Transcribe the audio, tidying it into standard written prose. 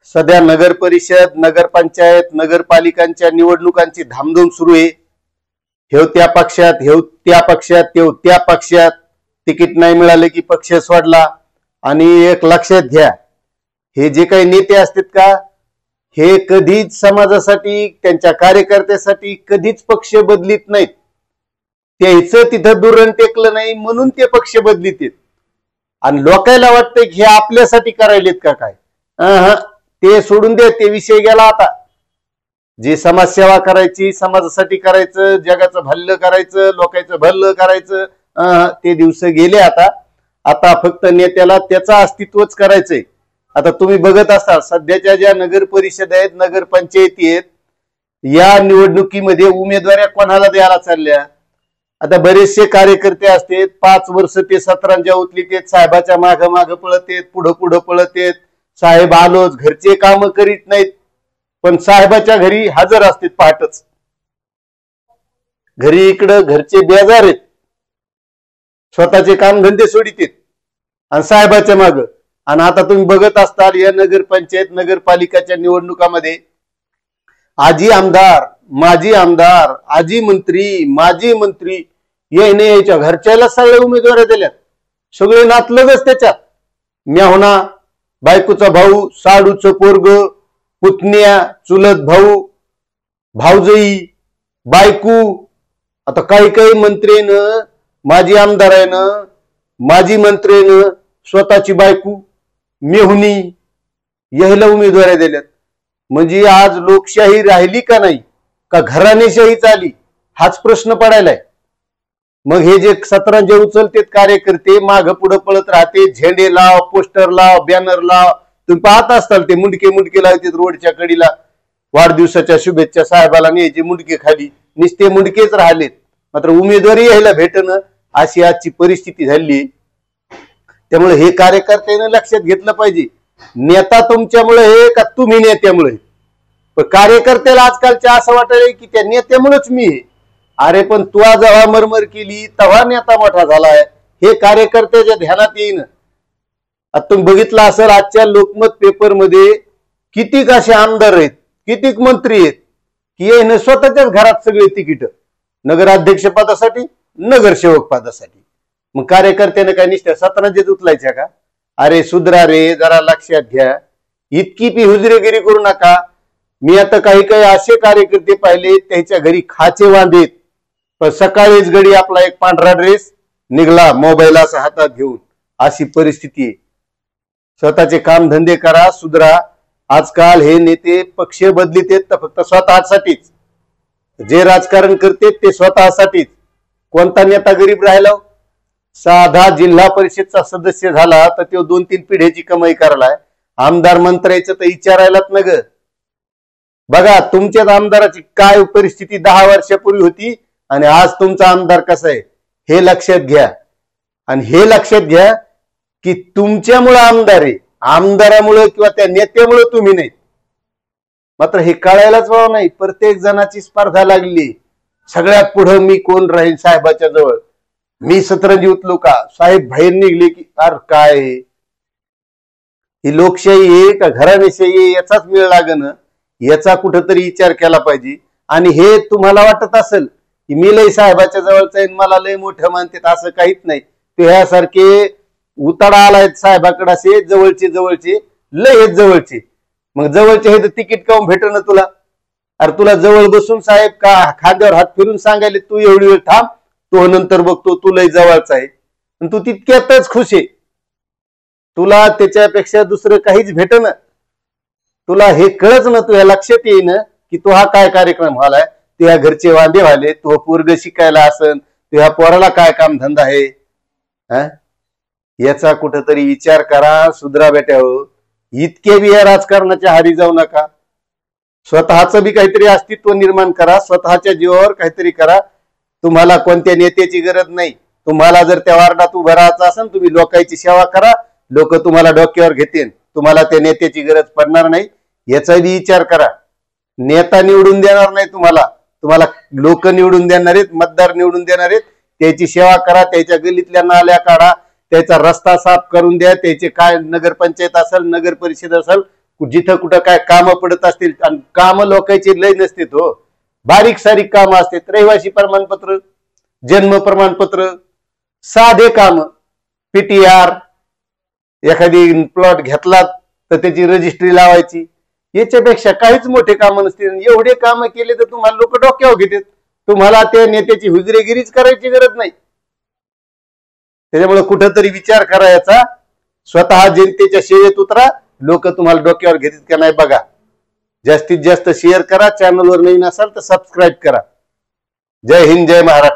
सध्या नगर परिषद, नगरपंचायत, नगरपालिकांच्या निवडणुकांची धामधूम सुरू आहे। हेव त्या पक्षात, हेव त्या पक्षात, तेव त्या पक्षात, तिकीट नाही मिळाले की पक्ष सोडला। आणि एक लक्षात घ्या, हे जे काही नेते असतात का, हे कधीच समाजासाठी, त्यांच्या कार्यकर्त्यासाठी कधीच पक्ष बदलित नाहीत। त्याचं तिथं दुरण टेकलं नाही म्हणून ते पक्ष बदलित। आणि लोकांना वाटतं की हे आपल्यासाठी करायलेत का काय। ते सोडून दे, ते विषय गेला। आता जी समाजसेवा करायची, समाजासाठी करायचं, जगाचं भलं करायचं, लोकांचं भलं करायचं, ते दिवस गेले। आता फक्त नेत्याला त्याचं अस्तित्वच करायचंय। आता तुम्ही बघत असाल सध्याच्या ज्या नगर परिषद आहेत, नगर पंचायती आहेत, या निवडणुकीमध्ये उमेदवाऱ्या कोणाला द्यायला चालल्या। आता बरेचसे कार्यकर्ते असतात, 5 वर्ष ते 17 उतलीत, साहेबाच्या माग माग पळत, पुढं पळत, साहेब आलोच, घरचे काम करीत नाहीत, पण साहेबाच्या घरी हजर असतात पहाटच। घरी इकडं घरचे बेजार आहेत, स्वतःचे काम धंदे सोडित आणि साहेबाच्या माग। आणि आता तुम्ही बघत असताल या नगरपंचायत, नगरपालिकाच्या निवडणुकामध्ये आजी आमदार, माजी आमदार, आजी मंत्री, माजी मंत्री याने याच्या घरच्याला सगळे उमेदवार दिल्यात। सगळे नातलगच त्याच्यात, म्याहुणा, बायकोचा भाऊ, साडूचं पोरग, पुतण्या, चुलत भाऊ, भाऊजई, बायकू। आता काही मंत्रीनं, माजी आमदारानं, माजी मंत्रीनं स्वतःची बायकू, मेहुणी यायला उमेदवारी दिल्यात। म्हणजे आज लोकशाही राहिली का नाही, का घराणेशाही चाली, हाच प्रश्न पडायलाय। मग हे जे 17 उचलते कार्यकर्ते माग पुढे पळत राहते, झेंडे लाव, पोस्टर लाव, बॅनर लाव, तुम्ही पाहत असताल ते मुंडके लावतात रोडच्या कडीला, वाढदिवसाच्या शुभेच्छा साहेबाला न्यायचे मुंडके खाली, निस्ते मुंडकेच राहिलेत, मात्र उमेदवारी यायला भेटणं अशी आजची परिस्थिती झाली। त्यामुळे हे कार्यकर्त्याने लक्षात घेतलं पाहिजे, नेता तुमच्यामुळे हे का तुम्ही नेत्यामुळे। पण कार्यकर्त्याला आजकालच्या असं वाटलंय की त्या नेत्यामुळेच मी आहे। अरे पण तू जेव्हा मरमर केली तेव्हा नेता मोठा झालाय, हे कार्यकर्त्याच्या ध्यानात येईन। आता तुम्ही बघितलं असेल आजच्या लोकमत पेपर मध्ये कितीक असे आमदार आहेत, कितीक मंत्री आहेत की याने स्वतःच्याच घरात सगळे तिकीट, नगराध्यक्ष पदासाठी, नगरसेवक पदासाठी। मग कार्यकर्त्याने काय निष्ठा 17 उचलायच्या का। अरे सुधरा रे, जरा लक्षात घ्या, इतकी पी हुजरेगिरी करू नका। मी आता काही असे कार्यकर्ते पाहिले त्याच्या घरी खाचे बांधेत, पण सकाळीच घडी आपला एक पांढरा ड्रेस निघला, मोबाईल असा हातात घेऊन, अशी परिस्थिती आहे। स्वतःचे काम धंदे करा, सुधरा। आजकाल हे नेते पक्ष बदलित आहेत तर फक्त स्वतःसाठीच, जे राजकारण करते ते स्वतःसाठीच। कोणता नेता गरीब राहिला, साधा जिल्हा परिषदचा सदस्य झाला तर तो 2-3 पिढ्याची कमाई करायलाय। आमदार मंत्र्याचं तर विचारायलाच न ग। बघा तुमच्याच आमदाराची काय परिस्थिती 10 वर्षापूर्वी होती आणि आज तुमचा आमदार कसा आहे हे लक्षात घ्या। आणि हे लक्षात घ्या की तुमच्यामुळे आमदार आहे, आमदारामुळे किंवा त्या नेत्यामुळे तुम्ही नाही। मात्र हे कळायलाच वाव नाही, प्रत्येक जणाची स्पर्धा लागली, सगळ्यात पुढे मी कोण राहील साहेबाच्या जवळ, मी 17 उतलो का, साहेब बाहेर निघले की अर काय। ही लोकशाही आहे का घराणेशाही आहे याचाच मेळ लागणं, याचा कुठेतरी विचार केला पाहिजे। आणि हे तुम्हाला वाटत असेल की मी लय साहेबाच्या जवळचा आहे, मला लय मोठं मानतात, असं काहीच नाही। ते ह्यासारखे उताडा आलाय साहेबाकडे, असे जवळचे लय जवळचे। मग जवळचे हे तर तिकीट काऊन भेटणं तुला। अरे तुला जवळ बसून साहेब का खांद्यावर हात फिरून सांगायले तू एवढी वेळ थांब, तो नंतर बघतो तू लय जवळचा आहे, पण तू तितक्यातच खुश आहे, तुला त्याच्यापेक्षा दुसरं काहीच भेटणं। तुला हे कळच ना, तुझ्या लक्षात येईन की तो हा काय कार्यक्रम व्हालाय, तुझ्या घरचे वांदे व्हाले, तो पोरग शिकायला असन, तुझ्या पोराला काय काम धंदा आहे, याचा कुठेतरी विचार करा, सुधरा बेटा हो। इतके बी या राजकारणाच्या हारी जाऊ नका, स्वतःच बी काहीतरी अस्तित्व निर्माण करा, स्वतःच्या जीवावर काहीतरी करा। तुम्हाला कोणत्या नेत्याची गरज नाही, तुम्हाला जर त्या वार्डात उभं राहायचं असेल तुम्ही लोकांची सेवा करा, लोक तुम्हाला डोक्यावर घेतील, तुम्हाला त्या नेत्याची गरज पडणार नाही, याचा बी विचार करा। नेता निवडून देणार नाही तुम्हाला, तुम्हाला लोक निवडून देणार आहेत, मतदार निवडून देणार आहेत, त्याची सेवा करा, त्याच्या गल्लीतल्या नाल्या काढा, त्याचा रस्ता साफ करून द्या, त्याचे काय नगरपंचायत असेल, नगर परिषद असेल, जिथं कुठं काय काम पडत असतील, आणि काम लोकांची लय नसते तो बारीक सारीक काम असतात, रहिवासी प्रमाणपत्र, जन्म प्रमाणपत्र, साधे काम, पीटीआर, एखादी प्लॉट घेतला तर त्याची रजिस्ट्री लावायची, याच्यापेक्षा काहीच मोठे काम नसते. एवढे काम केले तर तुम्हाला लोक डोक्यावर घेतात, तुम्हाला त्या नेत्याची हुजरेगिरीच करायची गरज नाही. त्याच्यामुळे कुठंतरी विचार करायचा, स्वतः जनतेच्या सेवेत उतरा, लोक तुम्हाला डोक्यावर घेतात का नाही बघा. जास्तीत जास्त शेअर करा, चॅनलवर नवीन असाल तर सबस्क्राईब करा. जय हिंद, जय महाराष्ट्र.